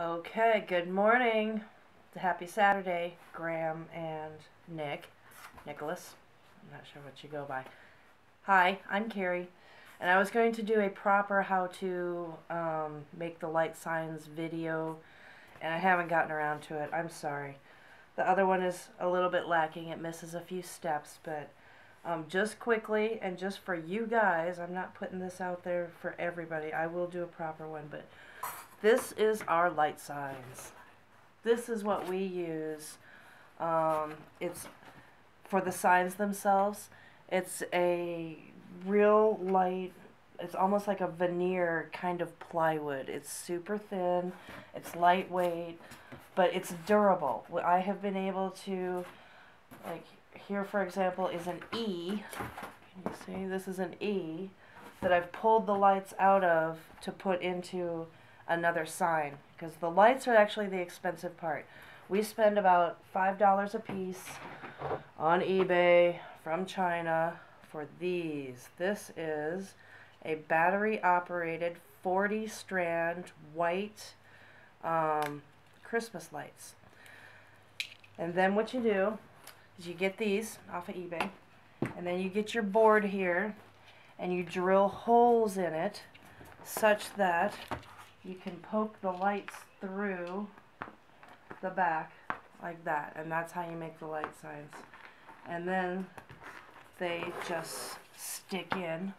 Okay, good morning. Happy Saturday, Graham and Nicholas. I'm not sure what you go by. Hi, I'm Carrie, and I was going to do a proper how to make the light signs video, and I haven't gotten around to it. I'm sorry. The other one is a little bit lacking. It misses a few steps, but just quickly and just for you guys, I'm not putting this out there for everybody. I will do a proper one, but this is our light signs. This is what we use. It's for the signs themselves. It's a real light, it's almost like a veneer kind of plywood. It's super thin, it's lightweight, but it's durable. I have been able to, like here for example is an E. Can you see? This is an E that I've pulled the lights out of to put into another sign, because the lights are actually the expensive part. We spend about $5 a piece on eBay from China for these. This is a battery operated 40 strand white Christmas lights. And then what you do is you get these off of eBay, and then you get your board here and you drill holes in it such that you can poke the lights through the back like that, and that's how you make the light signs. And then they just stick in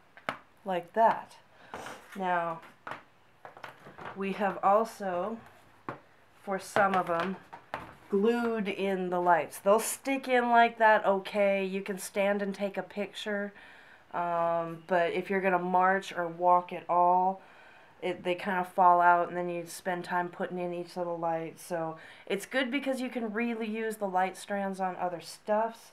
like that. Now, we have also, for some of them, glued in the lights. They'll stick in like that, okay, you can stand and take a picture, but if you're going to march or walk at all, they kind of fall out, and then you spend time putting in each little light. So it's good because you can really use the light strands on other stuffs,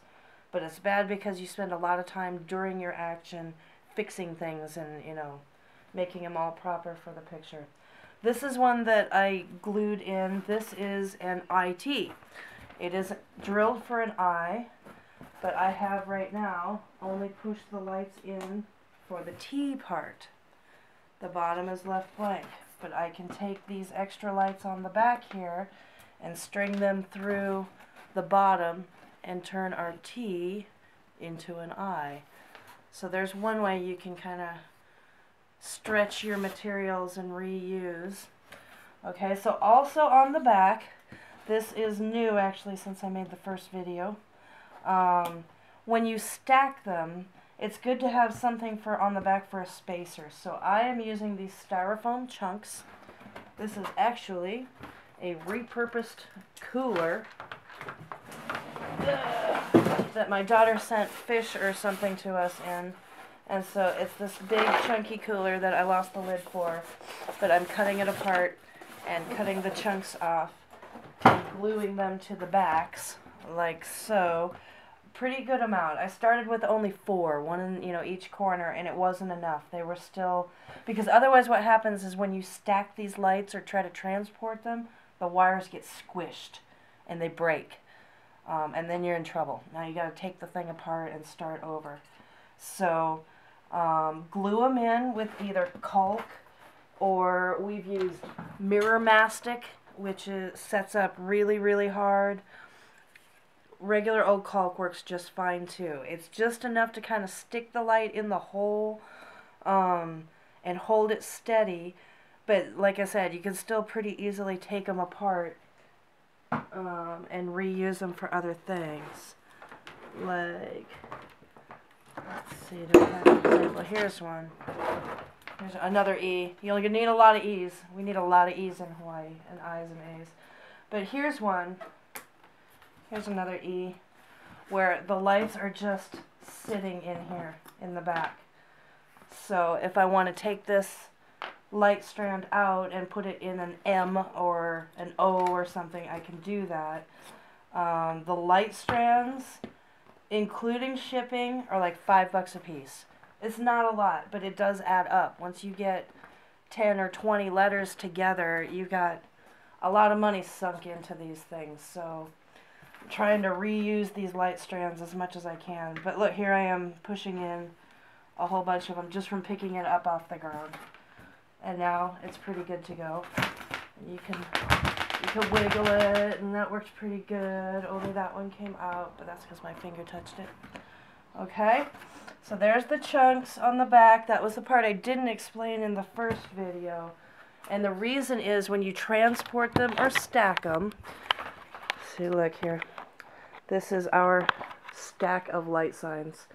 but it's bad because you spend a lot of time during your action fixing things and, you know, making them all proper for the picture. This is one that I glued in. This is an IT. It is drilled for an eye, but I have right now only pushed the lights in for the T part. The bottom is left blank, but I can take these extra lights on the back here and string them through the bottom and turn our T into an I. So there's one way you can kind of stretch your materials and reuse. Okay, so also on the back, this is new actually since I made the first video. When you stack them, it's good to have something for on the back for a spacer. So I am using these styrofoam chunks. This is actually a repurposed cooler that my daughter sent fish or something to us in. And so it's this big chunky cooler that I lost the lid for, but I'm cutting it apart and cutting the chunks off and gluing them to the backs like so. Pretty good amount. I started with only 4, one in, you know, each corner, and it wasn't enough. They were still, because otherwise what happens is when you stack these lights or try to transport them, the wires get squished and they break, and then you're in trouble. Now you got to take the thing apart and start over. So glue them in with either caulk, or we've used mirror mastic, which sets up really hard. Regular old caulk works just fine too. It's just enough to kind of stick the light in the hole and hold it steady, but like I said, you can still pretty easily take them apart and reuse them for other things. Like, let's see, do I have an example? Here's one. Here's another E. You're gonna need a lot of E's. We need a lot of E's in Hawaii, and I's and A's. But here's one. Here's another E, where the lights are just sitting in here in the back. So if I want to take this light strand out and put it in an M or an O or something, I can do that. The light strands, including shipping, are like $5 a piece. It's not a lot, but it does add up. Once you get 10 or 20 letters together, you've got a lot of money sunk into these things. So trying to reuse these light strands as much as I can. But look, here I am pushing in a whole bunch of them just from picking it up off the ground. And now it's pretty good to go. You can wiggle it, and that worked pretty good. Only that one came out, but that's because my finger touched it. Okay, so there's the chunks on the back. That was the part I didn't explain in the first video. And the reason is when you transport them or stack them, see, look here. This is our stack of light signs.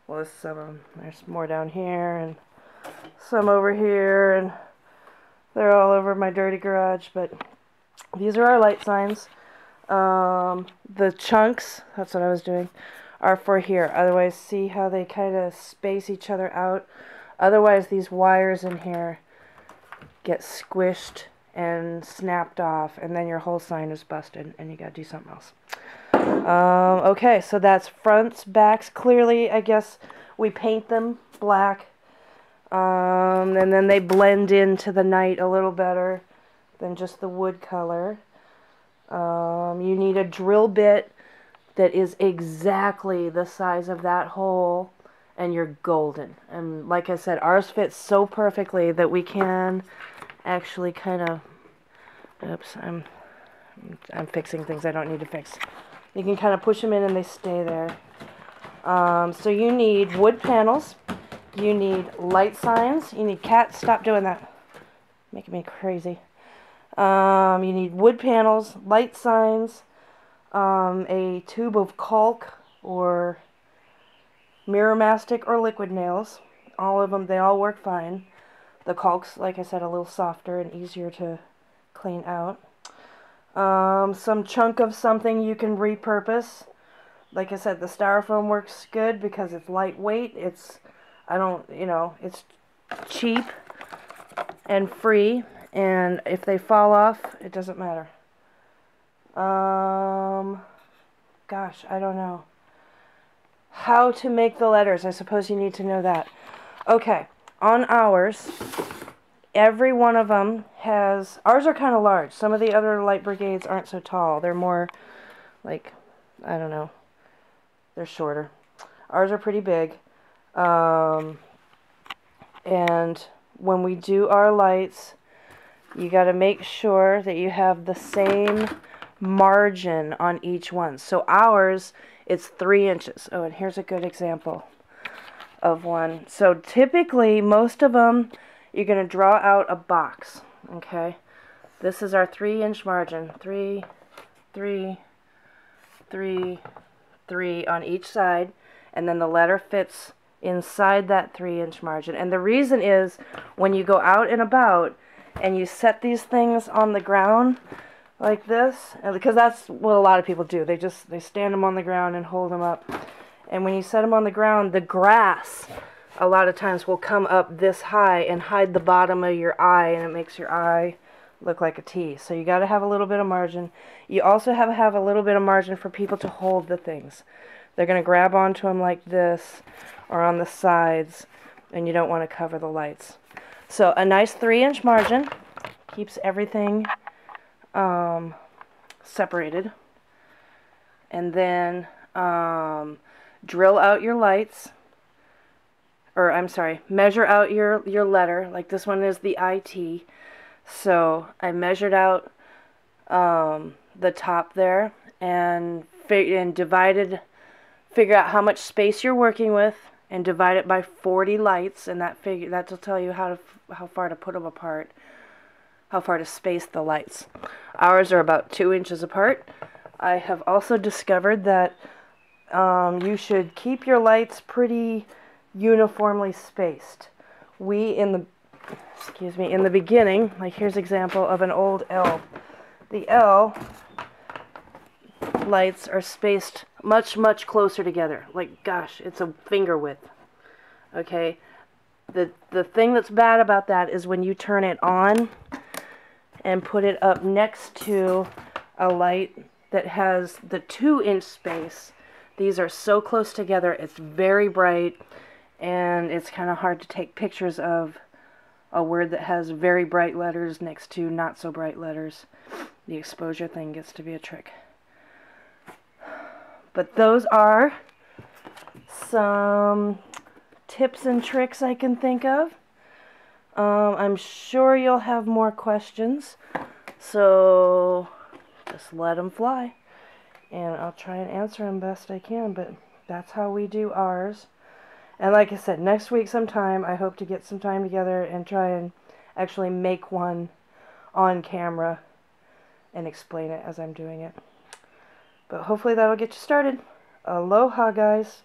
Well, this is some of them. There's more down here and some over here, and they're all over my dirty garage, but these are our light signs. The chunks, that's what I was doing, are for here. Otherwise, see how they kind of space each other out? Otherwise, these wires in here get squished and snapped off, and then your whole sign is busted, and you gotta do something else. Okay, so that's fronts, backs. Clearly, I guess we paint them black, and then they blend into the night a little better than just the wood color. You need a drill bit that is exactly the size of that hole, and you're golden. And like I said, ours fits so perfectly that we can actually kind of, oops, I'm fixing things I don't need to fix. You can kind of push them in and they stay there. So you need wood panels, you need light signs, you need cats, stop doing that, making me crazy. You need wood panels, light signs, a tube of caulk or mirror mastic or liquid nails. All of them, they all work fine. The caulk's, like I said, a little softer and easier to clean out. Some chunk of something you can repurpose. Like I said, the styrofoam works good because it's lightweight. It's cheap and free. And if they fall off, it doesn't matter. Gosh, I don't know. How to make the letters. I suppose you need to know that. Okay, on ours, every one of them has, ours are kind of large. Some of the other light brigades aren't so tall. They're more like, I don't know, they're shorter. Ours are pretty big. And when we do our lights, you got to make sure that you have the same margin on each one. So ours, it's 3 inches. Oh, and here's a good example of one. So typically, most of them, you're going to draw out a box. Okay, this is our 3-inch margin. 3, 3, 3, 3 on each side, and then the letter fits inside that 3-inch margin. And the reason is when you go out and about and you set these things on the ground like this, and because that's what a lot of people do. They stand them on the ground and hold them up. And when you set them on the ground, the grass a lot of times will come up this high and hide the bottom of your eye, and it makes your eye look like a T. So you got to have a little bit of margin. You also have a little bit of margin for people to hold the things. They're going to grab onto them like this or on the sides, and you don't want to cover the lights. So a nice 3-inch margin keeps everything separated. And then drill out your lights, or I'm sorry, measure out your letter. Like this one is the IT. So I measured out the top there and figure out how much space you're working with and divide it by 40 lights, and that'll tell you how far to put them apart, how far to space the lights. Ours are about 2 inches apart. I have also discovered that you should keep your lights pretty uniformly spaced. In the beginning, like here's an example of an old L. The L lights are spaced much, much closer together. Like, gosh, it's a finger width. Okay? The thing that's bad about that is when you turn it on and put it up next to a light that has the 2-inch space. These are so close together, it's very bright, and it's kind of hard to take pictures of a word that has very bright letters next to not so bright letters. The exposure thing gets to be a trick. But those are some tips and tricks I can think of. I'm sure you'll have more questions. So just let them fly. And I'll try and answer them best I can, but that's how we do ours. And like I said, next week sometime, I hope to get some time together and try and actually make one on camera and explain it as I'm doing it. But hopefully that'll get you started. Aloha, guys.